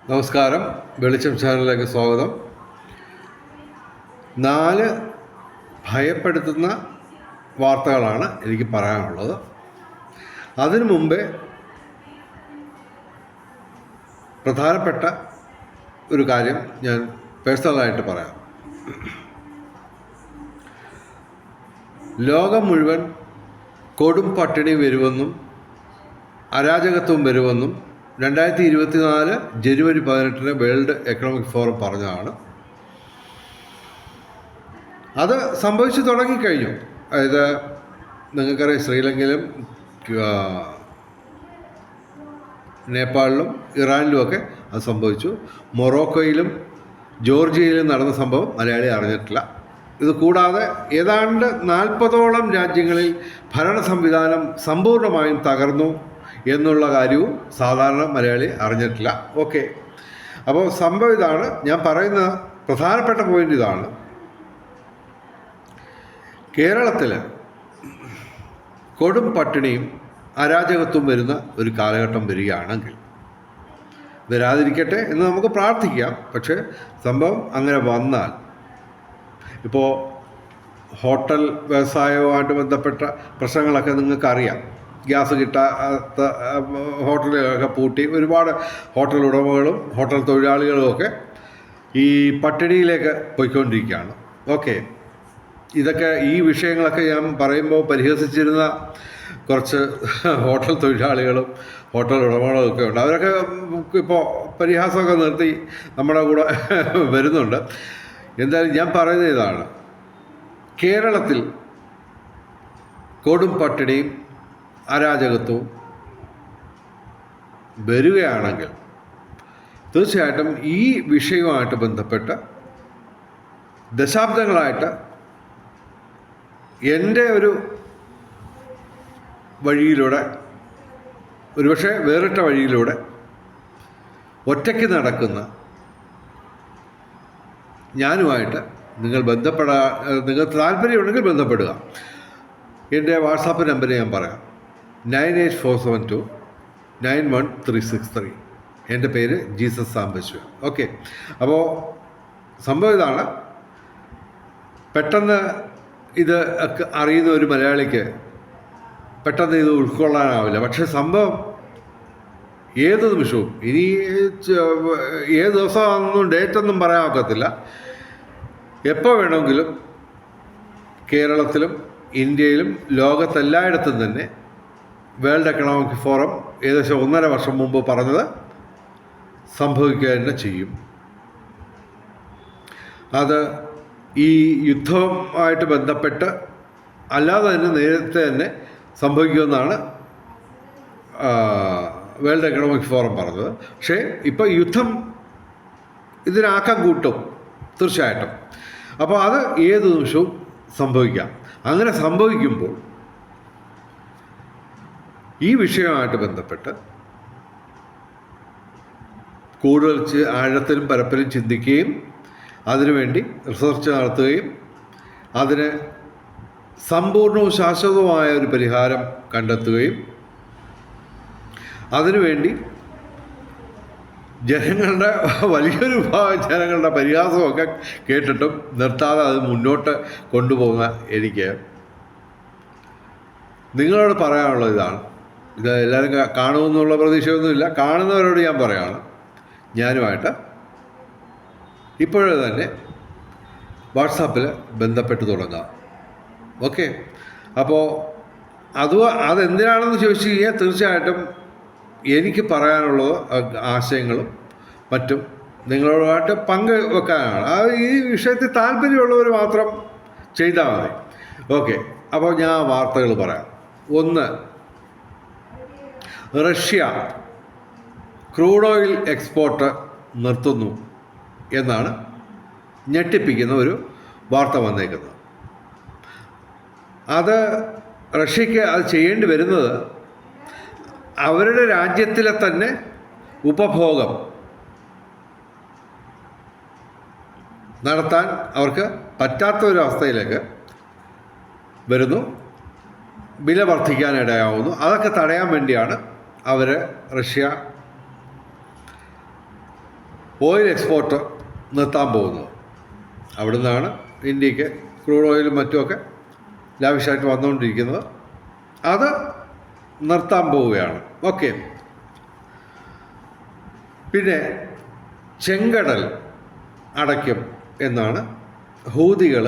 നമസ്കാരം. വെളിച്ചം ചാനലിലേക്ക് സ്വാഗതം. 4 ഭയപ്പെടുത്തുന്ന വാർത്തകളാണ് എനിക്ക് പറയാനുള്ളത്. അതിനു മുമ്പേ പ്രധാനപ്പെട്ട ഒരു കാര്യം ഞാൻ പേഴ്സണലായിട്ട് പറയാം. ലോകം മുഴുവൻ കൊടും പട്ടിണി വരുമെന്നും അരാജകത്വം വരുമെന്നും 2024 ജനുവരി 18 വേൾഡ് എക്കണോമിക് ഫോറം പറഞ്ഞതാണ്. അത് സംഭവിച്ചു തുടങ്ങിക്കഴിഞ്ഞു. അതായത് നിങ്ങൾക്കറിയാം, ശ്രീലങ്കയിലും നേപ്പാളിലും ഇറാനിലുമൊക്കെ അത് സംഭവിച്ചു. മൊറോക്കോയിലും ജോർജിയയിലും നടന്ന സംഭവം മലയാളി അറിഞ്ഞിട്ടില്ല. ഇത് കൂടാതെ ഏതാണ്ട് 40ഓളം രാജ്യങ്ങളിൽ ഭരണ സംവിധാനം സമ്പൂർണ്ണമായും തകർന്നു എന്നുള്ള കാര്യവും സാധാരണ മലയാളി അറിഞ്ഞിട്ടില്ല. ഓക്കെ, അപ്പോൾ സംഭവം ഇതാണ്. ഞാൻ പറയുന്ന പ്രധാനപ്പെട്ട പോയിന്റ് ഇതാണ്. കേരളത്തിൽ കൊടും പട്ടിണിയും അരാജകത്വം വരുന്ന ഒരു കാലഘട്ടം വരികയാണെങ്കിൽ, വരാതിരിക്കട്ടെ എന്ന് നമുക്ക് പ്രാർത്ഥിക്കാം. പക്ഷേ സംഭവം അങ്ങനെ വന്നാൽ, ഇപ്പോൾ ഹോട്ടൽ വ്യവസായവുമായിട്ട് ബന്ധപ്പെട്ട പ്രശ്നങ്ങളൊക്കെ നിങ്ങൾക്കറിയാം. ഗ്യാസ് കിട്ടാത്ത ഹോട്ടലുകളൊക്കെ പൂട്ടി ഒരുപാട് ഹോട്ടൽ ഉടമകളും ഹോട്ടൽ തൊഴിലാളികളുമൊക്കെ ഈ പട്ടിണിയിലേക്ക് പോയിക്കൊണ്ടിരിക്കുകയാണ്. ഓക്കെ, ഇതൊക്കെ ഈ വിഷയങ്ങളൊക്കെ ഞാൻ പറയുമ്പോൾ പരിഹസിച്ചിരുന്ന കുറച്ച് ഹോട്ടൽ തൊഴിലാളികളും ഹോട്ടൽ ഉടമകളും ഒക്കെ ഉണ്ട്. അവരൊക്കെ ഇപ്പോൾ പരിഹാസമൊക്കെ നിർത്തി നമ്മുടെ കൂടെ വരുന്നുണ്ട്. എന്തായാലും ഞാൻ പറയുന്നത് ഇതാണ്. കേരളത്തിൽ കൊടും പട്ടിണിയും അരാജകത്വവും വരികയാണെങ്കിൽ തീർച്ചയായിട്ടും ഈ വിഷയവുമായിട്ട് ബന്ധപ്പെട്ട് ദശാബ്ദങ്ങളായിട്ട് എൻ്റെ ഒരു വഴിയിലൂടെ, ഒരുപക്ഷെ വേറിട്ട വഴിയിലൂടെ ഒറ്റയ്ക്ക് നടക്കുന്ന ഞാനുമായിട്ട് നിങ്ങൾ താല്പര്യമുണ്ടെങ്കിൽ ബന്ധപ്പെടുക. എൻ്റെ വാട്സാപ്പ് നമ്പർ ഞാൻ പറയാം: 98472 91363. എൻ്റെ പേര് ജീസസ് സാംബശിവൻ. ഓക്കെ, അപ്പോൾ സംഭവം ഇതാണ്. പെട്ടെന്ന് ഇത് അറിയുന്ന ഒരു മലയാളിക്ക് പെട്ടെന്ന് ഇത് ഉൾക്കൊള്ളാനാവില്ല. പക്ഷേ സംഭവം ഏത് നിമിഷവും, ഇനി ഏത് ദിവസമാണെന്നും ഡേറ്റൊന്നും പറയാൻ ഒക്കത്തില്ല, എപ്പോൾ വേണമെങ്കിലും കേരളത്തിലും ഇന്ത്യയിലും ലോകത്തെല്ലായിടത്തും തന്നെ വേൾഡ് എക്കണോമിക് ഫോറം ഏകദേശം 1.5 വർഷം മുമ്പ് പറഞ്ഞത് സംഭവിക്കുക തന്നെ ചെയ്യും. അത് ഈ യുദ്ധവുമായിട്ട് ബന്ധപ്പെട്ട് അല്ലാതെ തന്നെ നേരത്തെ തന്നെ സംഭവിക്കുമെന്നാണ് വേൾഡ് എക്കണോമിക് ഫോറം പറഞ്ഞത്. പക്ഷേ ഇപ്പോൾ യുദ്ധം ഇതിനാക്കം കൂട്ടും തീർച്ചയായിട്ടും. അപ്പോൾ അത് ഏത് നിമിഷവും സംഭവിക്കാം. അങ്ങനെ സംഭവിക്കുമ്പോൾ ഈ വിഷയവുമായിട്ട് ബന്ധപ്പെട്ട് കൂടുതൽ ആഴത്തിലും പരപ്പിലും ചിന്തിക്കുകയും അതിനുവേണ്ടി റിസർച്ച് നടത്തുകയും അതിന് സമ്പൂർണവും ശാശ്വതവുമായ ഒരു പരിഹാരം കണ്ടെത്തുകയും അതിനുവേണ്ടി ജനങ്ങളുടെ വലിയൊരു വിഭാഗം ജനങ്ങളുടെ പരിഹാസമൊക്കെ കേട്ടിട്ടും നിർത്താതെ അത് മുന്നോട്ട് കൊണ്ടുപോകുന്ന എനിക്ക് നിങ്ങളോട് പറയാനുള്ളത് ഇതാണ്. ഇത് എല്ലാവരും കാണുമെന്നുള്ള പ്രതീക്ഷയൊന്നുമില്ല. കാണുന്നവരോട് ഞാൻ പറയാണ്, ഞാനുമായിട്ട് ഇപ്പോഴേ തന്നെ വാട്സാപ്പിൽ ബന്ധപ്പെട്ട് തുടങ്ങുക. ഓക്കെ, അപ്പോൾ അതെന്തിനാണെന്ന് ചോദിച്ചു കഴിഞ്ഞാൽ തീർച്ചയായിട്ടും എനിക്ക് പറയാനുള്ളത് ആശയങ്ങളും മറ്റും നിങ്ങളോടായിട്ട് പങ്കുവെക്കാനാണ്. അത് ഈ വിഷയത്തിൽ താല്പര്യമുള്ളവർ മാത്രം ചെയ്താൽ മതി. ഓക്കെ, അപ്പോൾ ഞാൻ വാർത്തകൾ പറയാം. 1, റഷ്യ ക്രൂഡ് ഓയിൽ എക്സ്പോർട്ട് നിർത്തുന്നു എന്നാണ് ഞെട്ടിപ്പിക്കുന്ന ഒരു വാർത്ത വന്നേക്കുന്നത്. അത് റഷ്യക്ക് അത് ചെയ്യേണ്ടി വരുന്നത് അവരുടെ രാജ്യത്തിലെ തന്നെ ഉപഭോഗം നടത്താൻ അവർക്ക് പറ്റാത്ത ഒരു അവസ്ഥയിലേക്ക് വരുന്നു. വില വർദ്ധിക്കാനിടയാവുന്നു. അതൊക്കെ തടയാൻ വേണ്ടിയാണ് റഷ്യ ഓയിൽ എക്സ്പോർട്ട് നിർത്താൻ പോകുന്നത്. അവിടെ നിന്നാണ് ഇന്ത്യക്ക് ക്രൂഡ് ഓയിലും മറ്റുമൊക്കെ ലാവിഷായിട്ട് വന്നുകൊണ്ടിരിക്കുന്നത്. അത് നിർത്താൻ പോവുകയാണ്. ഓക്കെ. പിന്നെ ചെങ്കടൽ അടയ്ക്കും എന്നാണ് ഹൂതികൾ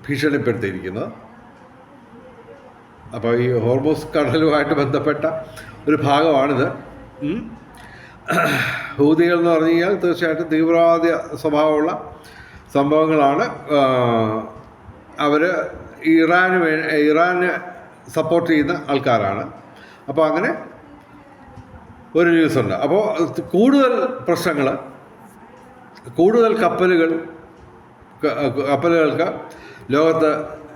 ഭീഷണിപ്പെടുത്തിയിരിക്കുന്നത്. അപ്പോൾ ഈ ഹോർമൂസ് കടലുമായിട്ട് ബന്ധപ്പെട്ട ഒരു ഭാഗമാണിത്. ഹൂതികൾ എന്ന് പറഞ്ഞു കഴിഞ്ഞാൽ തീർച്ചയായിട്ടും തീവ്രവാദി സ്വഭാവമുള്ള സംഭവങ്ങളാണ്. അവർ ഇറാന് സപ്പോർട്ട് ചെയ്യുന്ന ആൾക്കാരാണ്. അപ്പോൾ അങ്ങനെ ഒരു ന്യൂസുണ്ട്. അപ്പോൾ കൂടുതൽ പ്രശ്നങ്ങൾ, കൂടുതൽ കപ്പലുകൾക്ക് ലോകത്ത്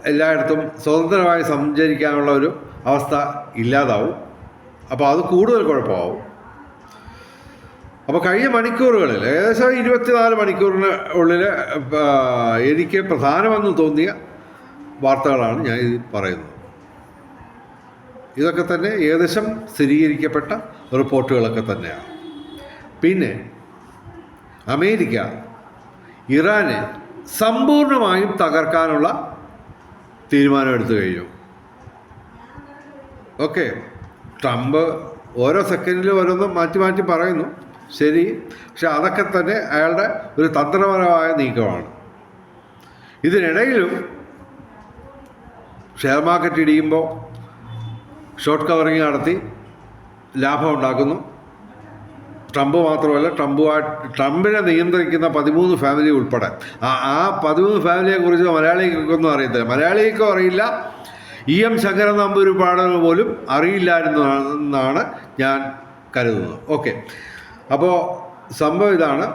എല്ലായിടത്തും സ്വതന്ത്രമായി സഞ്ചരിക്കാനുള്ള ഒരു അവസ്ഥ ഇല്ലാതാവും. അപ്പോൾ അത് കൂടുതൽ കുഴപ്പമാവും. അപ്പോൾ കഴിഞ്ഞ മണിക്കൂറുകളിൽ ഏകദേശം 24 മണിക്കൂറിന് ഉള്ളിൽ എനിക്ക് പ്രധാനമെന്ന് തോന്നിയ വാർത്തകളാണ് ഞാൻ ഇത് പറയുന്നത്. ഇതൊക്കെ തന്നെ ഏകദേശം സ്ഥിരീകരിക്കപ്പെട്ട റിപ്പോർട്ടുകളൊക്കെ തന്നെയാണ്. പിന്നെ അമേരിക്ക ഇറാനെ സമ്പൂർണ്ണമായും തകർക്കാനുള്ള തീരുമാനമെടുത്തു കഴിഞ്ഞു. ഓക്കെ. ട്രംപ് ഓരോ സെക്കൻഡിൽ ഓരോന്നും മാറ്റി പറയുന്നു, ശരി. പക്ഷെ അതൊക്കെ തന്നെ അയാളുടെ ഒരു തന്ത്രപരമായ നീക്കമാണ്. ഇതിനിടയിലും ഷെയർ മാർക്കറ്റ് ഇടിയുമ്പോൾ ഷോർട്ട് കവറിങ് നടത്തി ലാഭം ഉണ്ടാക്കുന്നു. ട്രംപ് മാത്രമല്ല, ട്രംപിനെ നിയന്ത്രിക്കുന്ന 13 ഫാമിലി ഉൾപ്പെടെ. ആ 13 ഫാമിലിയെക്കുറിച്ച് മലയാളികൾക്കൊന്നും അറിയത്തില്ല. മലയാളികൾക്കും അറിയില്ല, EM ശങ്കരൻ നമ്പൂതിരിപ്പാട് പോലും അറിയില്ലായിരുന്നാണ് ഞാൻ കരുതുന്നത്. ഓക്കെ. അപ്പോൾ സംഭവം ഇതാണ്.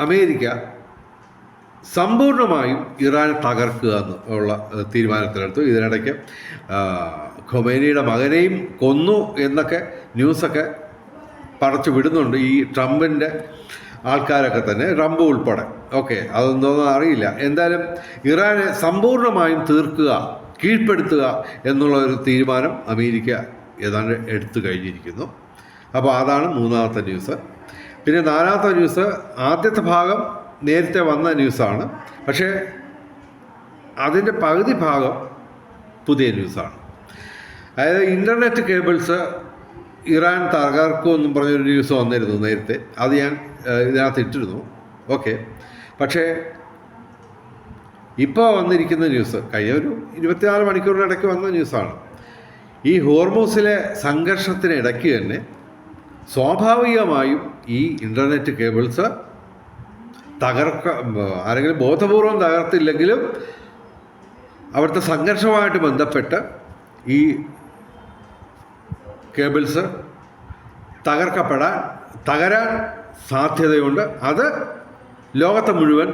അമേരിക്ക സമ്പൂർണ്ണമായും ഇറാനെ തകർക്കുക എന്നുള്ള തീരുമാനത്തിലെടുത്തു. ഇതിനിടയ്ക്ക് ഖൊമേനിയുടെ മകനെയും കൊന്നു എന്നൊക്കെ ന്യൂസൊക്കെ പടച്ചു വിടുന്നുണ്ട് ഈ ട്രംപിൻ്റെ ആൾക്കാരൊക്കെ തന്നെ, ട്രംപ് ഉൾപ്പെടെ. ഓക്കെ. അതൊന്നും അറിയില്ല. എന്തായാലും ഇറാനെ സമ്പൂർണ്ണമായും തീർക്കുക, കീഴ്പ്പെടുത്തുക എന്നുള്ള ഒരു തീരുമാനം അമേരിക്ക ഏതാണ്ട് എടുത്തു കഴിഞ്ഞിരിക്കുന്നു. അപ്പോൾ അതാണ് മൂന്നാമത്തെ ന്യൂസ്. പിന്നെ നാലാമത്തെ ന്യൂസ്, ആദ്യത്തെ ഭാഗം നേരത്തെ വന്ന ന്യൂസാണ്, പക്ഷേ അതിൻ്റെ പകുതി ഭാഗം പുതിയ ന്യൂസാണ്. അതായത് ഇൻ്റർനെറ്റ് കേബിൾസ് ഇറാൻ തകർക്കുമെന്നും പറഞ്ഞൊരു ന്യൂസ് വന്നിരുന്നു നേരത്തെ. അത് ഞാൻ ഇതിനകത്ത് ഇട്ടിരുന്നു. ഓക്കെ. പക്ഷേ ഇപ്പോൾ വന്നിരിക്കുന്ന ന്യൂസ് കഴിഞ്ഞ ഒരു 24 മണിക്കൂറിനിടയ്ക്ക് വന്ന ന്യൂസാണ്. ഈ ഹോർമൂസിലെ സംഘർഷത്തിനിടയ്ക്ക് തന്നെ സ്വാഭാവികമായും ഈ ഇൻ്റർനെറ്റ് കേബിൾസ് ആരെങ്കിലും ബോധപൂർവം തകർത്തില്ലെങ്കിലും അവിടുത്തെ സംഘർഷവുമായിട്ട് ബന്ധപ്പെട്ട് ഈ കേബിൾസ് തകരാൻ സാധ്യതയുണ്ട്. അത് ലോകത്തെ മുഴുവൻ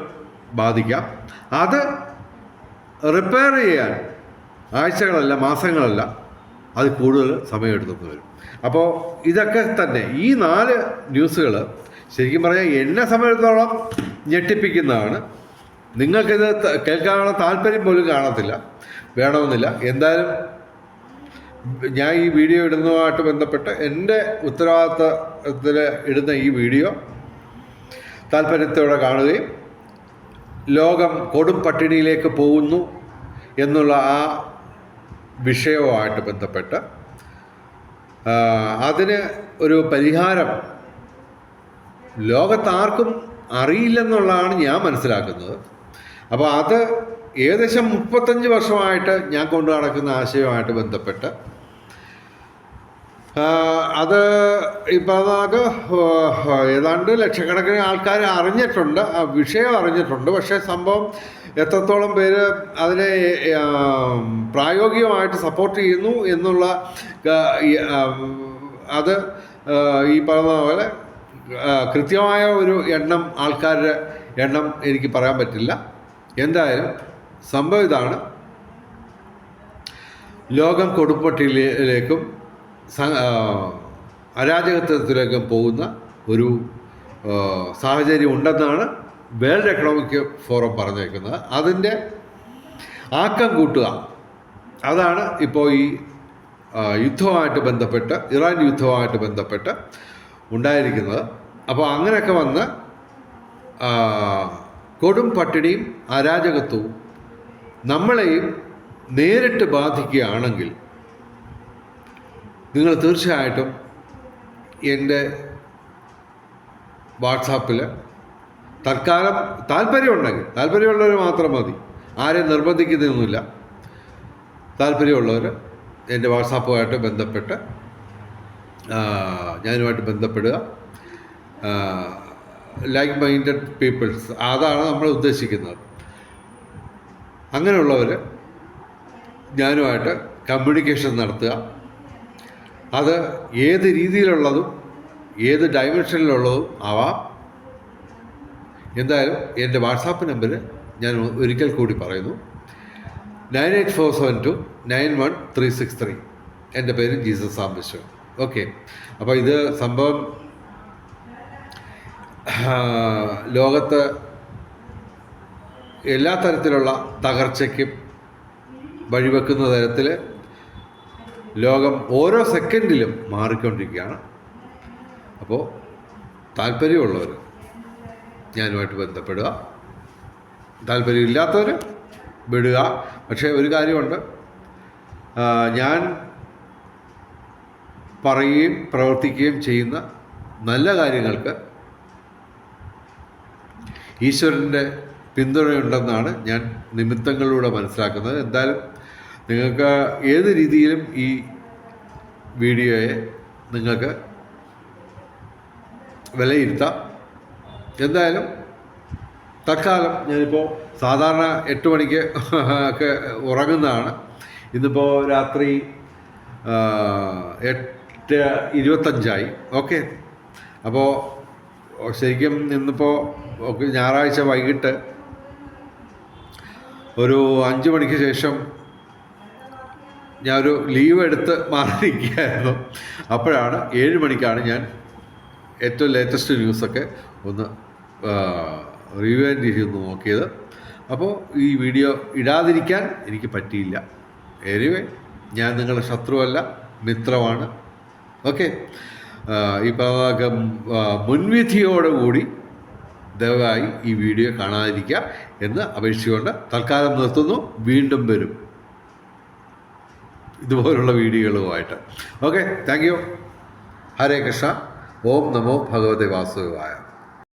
ബാധിക്കാം. അത് റിപ്പയർ ചെയ്യാൻ ആഴ്ചകളല്ല, മാസങ്ങളല്ല, അത് കൂടുതൽ സമയമെടുത്തെന്ന് വരും. അപ്പോൾ ഇതൊക്കെ തന്നെ ഈ 4 ന്യൂസുകൾ ശരിക്കും പറഞ്ഞാൽ എന്നെ സംബന്ധിച്ചിടത്തോളം ഞെട്ടിപ്പിക്കുന്നതാണ്. നിങ്ങൾക്കിത് കേൾക്കാനുള്ള താല്പര്യം പോലും കാണത്തില്ല, വേണമെന്നില്ല. എന്തായാലും ഞാൻ ഈ വീഡിയോ ഇടുന്നതുമായിട്ട് ബന്ധപ്പെട്ട് എൻ്റെ ഉത്തരവാദിത്തത്തിൽ ഇടുന്ന ഈ വീഡിയോ താല്പര്യത്തോടെ കാണുകയും ലോകം കൊടും പട്ടിണിയിലേക്ക് പോകുന്നു എന്നുള്ള ആ വിഷയവുമായിട്ട് ബന്ധപ്പെട്ട് അതിന് ഒരു പരിഹാരം ലോകത്താർക്കും അറിയില്ലെന്നുള്ളതാണ് ഞാൻ മനസ്സിലാക്കുന്നത്. അപ്പോൾ അത് ഏകദേശം 35 വർഷമായിട്ട് ഞാൻ കൊണ്ടു നടക്കുന്ന ആശയവുമായിട്ട് ബന്ധപ്പെട്ട് അത് ഇപ്പോൾ നമുക്ക് ഏതാണ്ട് ലക്ഷക്കണക്കിന് ആൾക്കാർ അറിഞ്ഞിട്ടുണ്ട്, ആ വിഷയം അറിഞ്ഞിട്ടുണ്ട്. പക്ഷേ സംഭവം എത്രത്തോളം പേര് അതിനെ പ്രായോഗികമായിട്ട് സപ്പോർട്ട് ചെയ്യുന്നു എന്നുള്ള അത് ഈ പറഞ്ഞ പോലെ കൃത്യമായ ഒരു ആൾക്കാരുടെ എണ്ണം എനിക്ക് പറയാൻ പറ്റില്ല. എന്തായാലും സംഭവം ഇതാണ്. ലോകം കൊടുംപട്ടിയിലേക്കും അരാജകത്വത്തിലേക്കും പോകുന്ന ഒരു സാഹചര്യം ഉണ്ടെന്നാണ് വേൾഡ് എക്കണോമിക് ഫോറം പറഞ്ഞേക്കുന്നത്. അതിൻ്റെ ആക്കം കൂട്ടുക, അതാണ് ഇപ്പോൾ ഈ യുദ്ധവുമായിട്ട് ബന്ധപ്പെട്ട്, ഇറാൻ യുദ്ധവുമായിട്ട് ബന്ധപ്പെട്ട് ഉണ്ടായിരിക്കുന്നത്. അപ്പോൾ അങ്ങനെയൊക്കെ വന്ന് കൊടും പട്ടിണിയും അരാജകത്വവും നമ്മളെയും നേരിട്ട് ബാധിക്കുകയാണെങ്കിൽ നിങ്ങൾ തീർച്ചയായിട്ടും എൻ്റെ വാട്സാപ്പിൽ തൽക്കാലം താല്പര്യമുള്ളവർ മാത്രം മതി, ആരെയും നിർബന്ധിക്കുന്നതൊന്നുമില്ല. താല്പര്യമുള്ളവർ എൻ്റെ വാട്സാപ്പുമായിട്ട് ബന്ധപ്പെട്ട് ഞാനുമായിട്ട് ബന്ധപ്പെടുക. ലൈക്ക് മൈൻഡഡ് പീപ്പിൾസ്, അതാണ് നമ്മൾ ഉദ്ദേശിക്കുന്നത്. അങ്ങനെയുള്ളവർ ഞാനുമായിട്ട് കമ്മ്യൂണിക്കേഷൻ നടത്തുക. അത് ഏത് രീതിയിലുള്ളതും ഏത് ഡയമെൻഷനിലുള്ളതും ആവാം. എന്തായാലും എൻ്റെ വാട്സാപ്പ് നമ്പർ ഞാൻ ഒരിക്കൽ കൂടി പറയുന്നു, 9847291363. എൻ്റെ പേര് ജീസസ് സാംബശിവൻ. ഓക്കെ, അപ്പോൾ ഇത് സംഭവം ലോകത്ത് എല്ലാ തരത്തിലുള്ള തകർച്ചയ്ക്കും വഴിവെക്കുന്ന തരത്തിൽ ലോകം ഓരോ സെക്കൻഡിലും മാറിക്കൊണ്ടിരിക്കുകയാണ്. അപ്പോൾ താല്പര്യമുള്ളവർ ഞാനുമായിട്ട് ബന്ധപ്പെടുക, താല്പര്യമില്ലാത്തവർ വിടുക. പക്ഷേ ഒരു കാര്യമുണ്ട്, ഞാൻ പറയുകയും പ്രവർത്തിക്കുകയും ചെയ്യുന്ന നല്ല കാര്യങ്ങൾക്ക് ഈശ്വരൻ്റെ പിന്തുണയുണ്ടെന്നാണ് ഞാൻ നിമിത്തങ്ങളിലൂടെ മനസ്സിലാക്കുന്നത്. എന്തായാലും നിങ്ങൾക്ക് ഏത് രീതിയിലും ഈ വീഡിയോയെ നിങ്ങൾക്ക് വിലയിരുത്താം. എന്തായാലും തൽക്കാലം ഞാനിപ്പോൾ സാധാരണ 8 മണിക്ക് ഒക്കെ ഉറങ്ങുന്നതാണ്. ഇന്നിപ്പോൾ രാത്രി 8:25. ഓക്കെ, അപ്പോൾ ശരിക്കും ഇന്നിപ്പോൾ ഞായറാഴ്ച വൈകിട്ട് ഒരു 5 മണിക്ക് ശേഷം ഞാനൊരു ലീവ് എടുത്ത് മാറിയിരിക്കുകയായിരുന്നു. അപ്പോഴാണ് 7 മണിക്കാണ് ഞാൻ ഏറ്റവും ലേറ്റസ്റ്റ് ന്യൂസൊക്കെ ഒന്ന് റിവൈൻഡ് ചെയ്ത് നോക്കിയത്. അപ്പോൾ ഈ വീഡിയോ ഇടാതിരിക്കാൻ എനിക്ക് പറ്റിയില്ല. എനിവേ, ഞാൻ നിങ്ങളുടെ ശത്രുവല്ല, മിത്രമാണ്. ഓക്കെ, ഈ മുൻവിധിയോടുകൂടി ദയവായി ഈ വീഡിയോ കാണാതിരിക്കുക എന്ന് അപേക്ഷിച്ചുകൊണ്ട് തൽക്കാലം നിർത്തുന്നു. വീണ്ടും വരും ഇതുപോലുള്ള വീഡിയോകളുമായിട്ട്. Okay, thank you. Hare Krishna. ഓം നമോ ഭഗവതേ വാസുദേവായ.